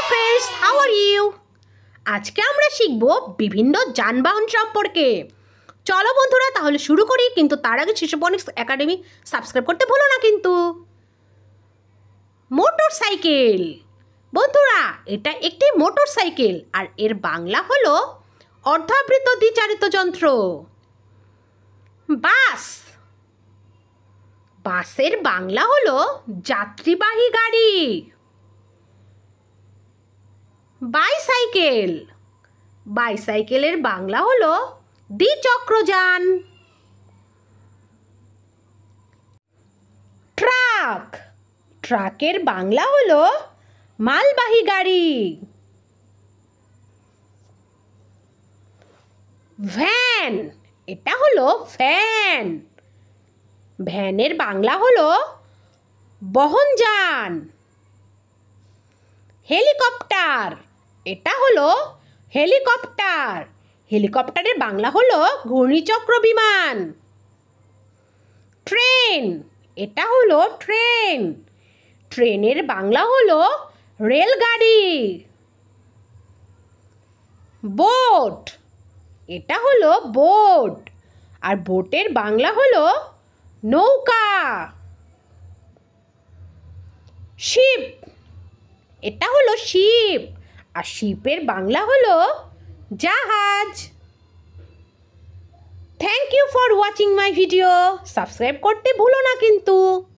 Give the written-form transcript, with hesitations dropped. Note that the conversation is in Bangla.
Friends, how are you? আজকে আমরা শিখব বিভিন্ন যানবাহন সম্পর্কে। চলো বন্ধুরা তাহলে শুরু করি, কিন্তু তার আগে শিশু ফোনিক্স একাডেমি সাবস্ক্রাইব করতে ভুলো না কিন্তু। Motor cycle. বন্ধুরা, এটা একটি মোটর সাইকেল আর এর বাংলা হলো অর্ধাবৃত দ্বিচালিত যন্ত্র। বাস। বাসের বাংলা হলো যাত্রীবাহী গাড়ি। বাইসাইকেল। বাইসাইকেলের বাংলা হলো দ্বিচক্রযান। ট্রাক। ট্রাকের বাংলা হলো মালবাহী গাড়ি। ভ্যান। এটা হলো ভ্যান। ভ্যানের বাংলা হলো বহনযান। হেলিকপ্টার। এটা হলো হেলিকপ্টার। হেলিকপ্টারের বাংলা হলো ঘূর্ণিচক্র বিমান। ট্রেন। এটা হলো ট্রেন। ট্রেনের বাংলা হলো রেলগাড়ি। বোট। এটা হলো বোট আর বোটের বাংলা হলো নৌকা। শিপ। এটা হলো শিপ আর শিপের বাংলা হলো জাহাজ। Thank you for watching my video. Subscribe করতে ভুলো না কিন্তু।